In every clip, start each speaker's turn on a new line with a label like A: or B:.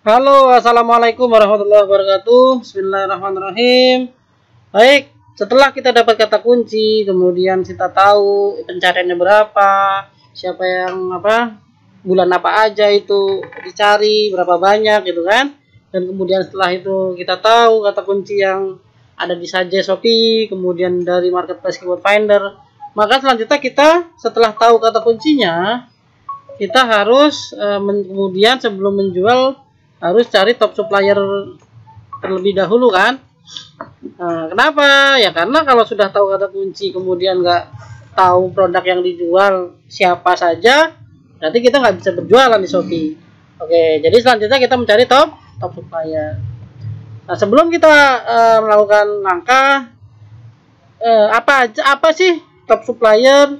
A: Halo, assalamualaikum warahmatullahi wabarakatuh. Bismillahirrahmanirrahim. Baik, setelah kita dapat kata kunci, kemudian kita tahu pencariannya berapa, siapa yang bulan apa aja itu dicari, berapa banyak gitu kan. Dan kemudian setelah itu kita tahu kata kunci yang ada di Suggest Shopee, kemudian dari Marketplace Keyword Finder. Maka selanjutnya kita setelah tahu kata kuncinya, kita harus kemudian sebelum menjual harus cari top supplier terlebih dahulu kan. Nah, kenapa? Ya karena kalau sudah tahu kata kunci kemudian nggak tahu produk yang dijual siapa saja, berarti kita nggak bisa berjualan di Shopee. Oke, jadi selanjutnya kita mencari top supplier. Nah, sebelum kita melakukan langkah apa sih top supplier?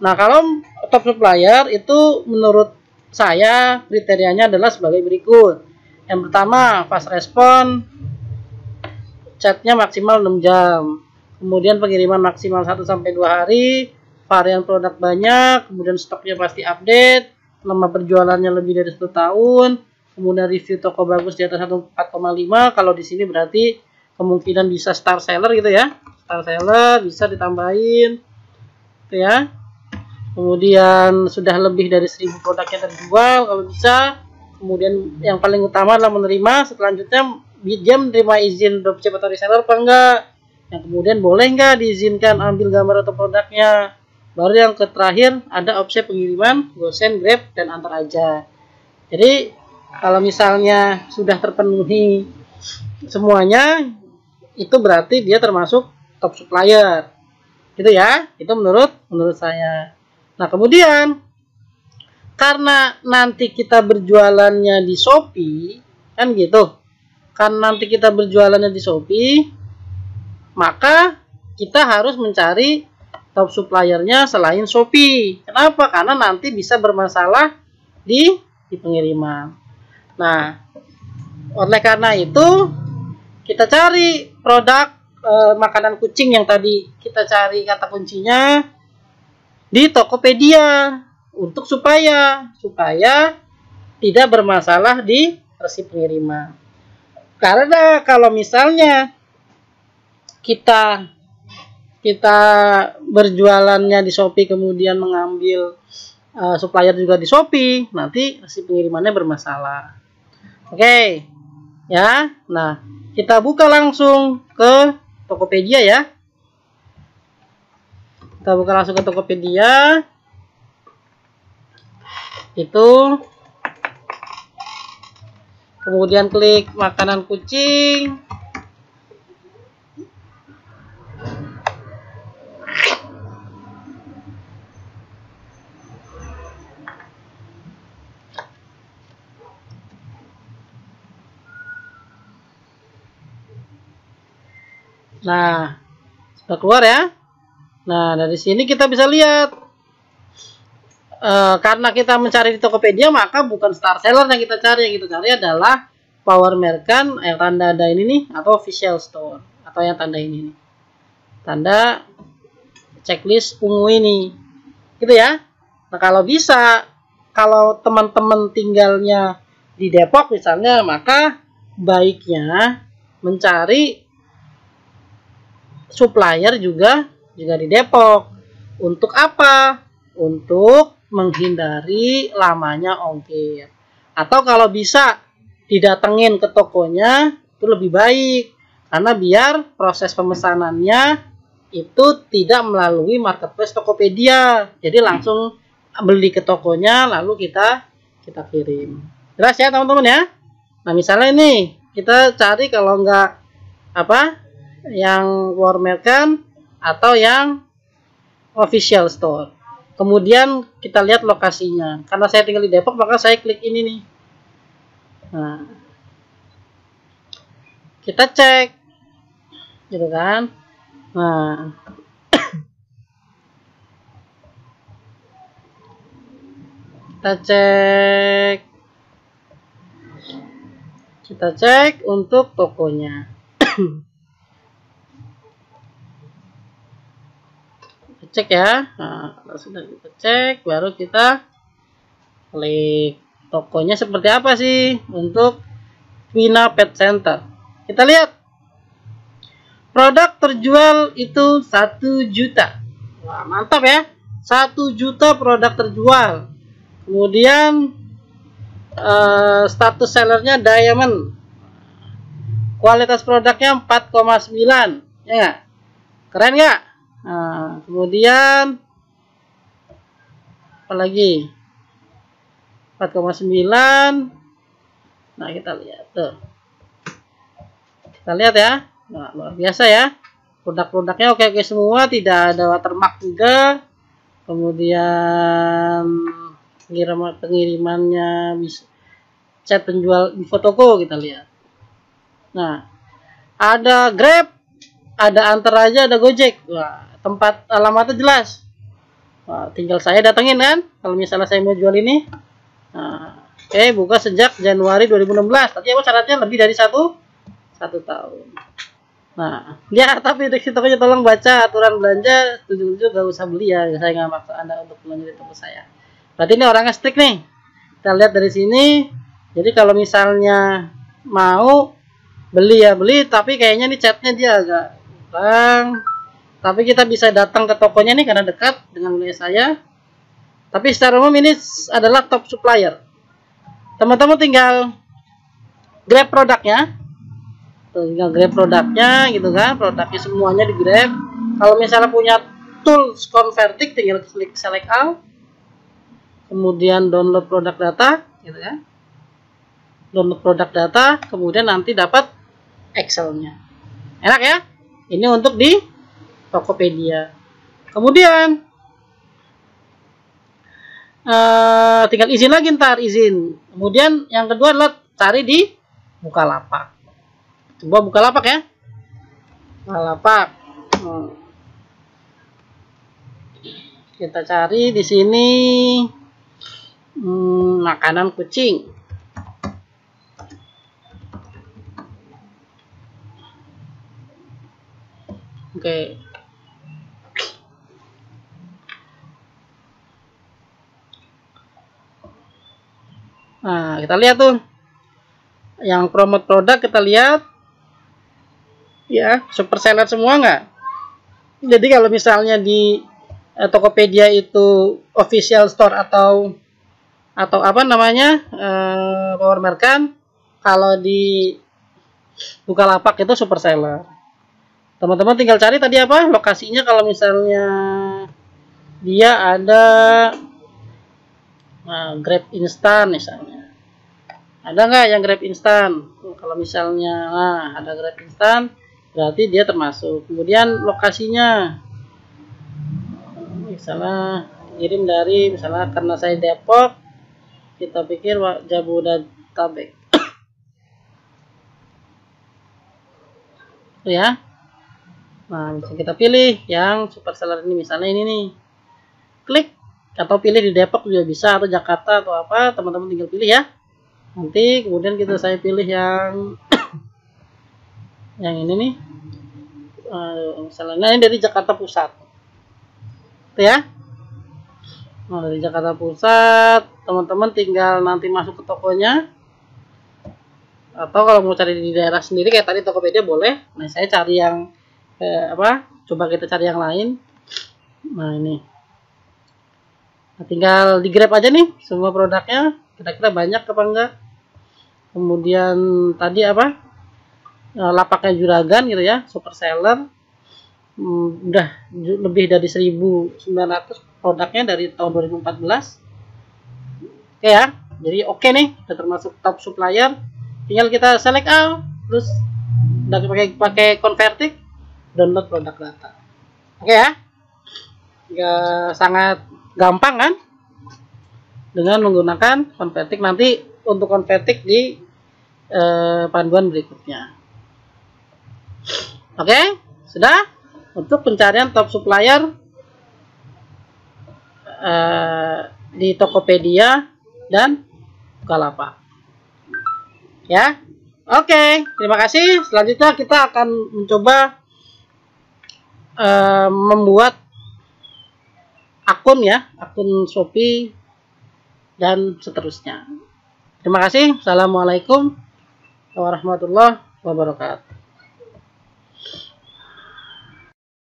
A: Nah, kalau top supplier itu menurut saya kriterianya adalah sebagai berikut. Yang pertama, fast respon, chatnya maksimal 6 jam. Kemudian pengiriman maksimal 1-2 hari, varian produk banyak, kemudian stoknya pasti update, lama berjualannya lebih dari 1 tahun, kemudian review toko bagus di atas 4,5. Kalau di sini berarti kemungkinan bisa star seller gitu ya. Star seller bisa ditambahin gitu ya. Kemudian sudah lebih dari 1000 produknya terjual kalau bisa. Kemudian yang paling utama adalah menerima. Selanjutnya dia menerima izin dropship atau reseller apa enggak. Yang kemudian boleh enggak diizinkan ambil gambar atau produknya. Baru yang terakhir ada opsi pengiriman, GoSend, Grab, dan antar aja. Jadi kalau misalnya sudah terpenuhi semuanya, itu berarti dia termasuk top supplier. Gitu ya. Itu menurut saya. Nah, kemudian karena nanti kita berjualannya di Shopee, kan gitu. Karena nanti kita berjualannya di Shopee, maka kita harus mencari top suppliernya selain Shopee. Kenapa? Karena nanti bisa bermasalah di pengiriman. Nah, oleh karena itu kita cari produk makanan kucing yang tadi kita cari kata kuncinya di Tokopedia untuk supaya tidak bermasalah di resip pengiriman. Karena kalau misalnya kita berjualannya di Shopee kemudian mengambil supplier juga di Shopee, nanti resip pengirimannya bermasalah. Oke. Ya. Nah, kita buka langsung ke Tokopedia ya. Kita buka langsung ke Tokopedia. Itu. Kemudian klik makanan kucing. Nah, sudah keluar ya. Nah, dari sini kita bisa lihat karena kita mencari di Tokopedia, maka bukan star seller yang kita cari. Yang kita cari adalah Power Merchant yang tanda ada ini nih, atau official store, atau yang tanda ini nih, tanda checklist ungu ini, gitu ya. Nah, kalau bisa, kalau teman-teman tinggalnya di Depok misalnya, maka baiknya mencari supplier juga di Depok. Untuk apa? Untuk menghindari lamanya ongkir. Atau kalau bisa didatengin ke tokonya, itu lebih baik. Karena biar proses pemesanannya itu tidak melalui marketplace Tokopedia. Jadi langsung beli ke tokonya lalu kita kirim. Jelas ya teman-teman ya? Nah, misalnya ini kita cari kalau enggak yang Power Merchant atau yang official store. Kemudian kita lihat lokasinya. Karena saya tinggal di Depok, maka saya klik ini nih. Nah, kita cek, gitu kan? Nah, kita cek untuk tokonya. Cek ya. Nah, kalau sudah kita cek, baru kita klik. tokonya seperti apa sih untuk Vina Pet Center. Kita lihat. Produk terjual itu 1 juta. Wah, mantap ya. 1 juta produk terjual. Kemudian status sellernya diamond. Kualitas produknya 4,9. Ya nggak? Keren nggak? Nah, kemudian apa lagi? 4,9. Nah, kita lihat tuh. Kita lihat ya. Nah, luar biasa ya. Produk-produknya oke semua, tidak ada watermark juga. Kemudian pengirimannya bisa chat penjual info toko, kita lihat. Nah, ada Grab, ada Antar Aja, ada Gojek. Wah, tempat alamatnya jelas. Wah, tinggal saya datengin kan kalau misalnya saya mau jual ini. Nah, buka sejak Januari 2016. Tapi apa syaratnya lebih dari satu tahun. Nah, ya, tapi di situ aja tolong baca aturan belanja. Setuju gak usah beli ya. Saya nggak maksa Anda untuk belanja di toko saya. Berarti ini orangnya strict nih. Kita lihat dari sini. Jadi kalau misalnya mau beli ya beli, tapi kayaknya nih chatnya dia agak kurang. Tapi kita bisa datang ke tokonya nih karena dekat dengan wilayah saya. Tapi secara umum ini adalah top supplier. Teman-teman tinggal grab produknya. Tinggal grab produknya gitu kan, produknya semuanya di grab. Kalau misalnya punya tools converting, tinggal klik select all, kemudian download produk data gitu kan, download produk data, kemudian nanti dapat Excelnya. Enak ya, ini untuk di Tokopedia. Kemudian tinggal izin lagi, ntar izin. Kemudian yang kedua adalah cari di Bukalapak. Coba Bukalapak ya. Bukalapak. Kita cari di sini makanan kucing. Oke. Nah, kita lihat tuh. Yang promote produk kita lihat. Ya, super seller semua nggak? Jadi kalau misalnya di Tokopedia itu official store atau apa namanya power merchant, kalau di Bukalapak itu super seller. Teman-teman tinggal cari tadi apa lokasinya. Kalau misalnya dia ada Grab instan misalnya, ada nggak yang Grab instan? Kalau misalnya ada Grab instan, berarti dia termasuk. Kemudian lokasinya, misalnya kirim dari, misalnya karena saya Depok, kita pikir Jabodetabek. Tuh ya. Nah, bisa kita pilih yang super seller ini, misalnya ini nih. Klik atau pilih di Depok juga bisa, atau Jakarta atau apa, teman-teman tinggal pilih ya. Nanti kemudian saya pilih yang ini nih. Misalnya ini dari Jakarta Pusat. Tuh ya. Nah, dari Jakarta Pusat, teman-teman tinggal nanti masuk ke tokonya. Atau kalau mau cari di daerah sendiri kayak tadi Tokopedia boleh. Nah, saya cari yang coba kita cari yang lain. Nah, ini. Nah, tinggal di Grab aja nih semua produknya. Kira-kira banyak apa enggak. Kemudian tadi lapaknya Juragan gitu ya, super seller. Udah lebih dari 1.900 produknya dari tahun 2014. Oke ya. Jadi oke nih, kita termasuk top supplier. Tinggal kita select all, terus udah pakai converting, download produk data. Oke ya. Sangat gampang kan? Dengan menggunakan converting. Nanti untuk converting di panduan berikutnya. Oke, sudah. Untuk pencarian top supplier di Tokopedia dan Bukalapak. Ya. Oke, terima kasih. Selanjutnya kita akan mencoba membuat akun Shopee dan seterusnya. Terima kasih. Assalamualaikum warahmatullahi wabarakatuh.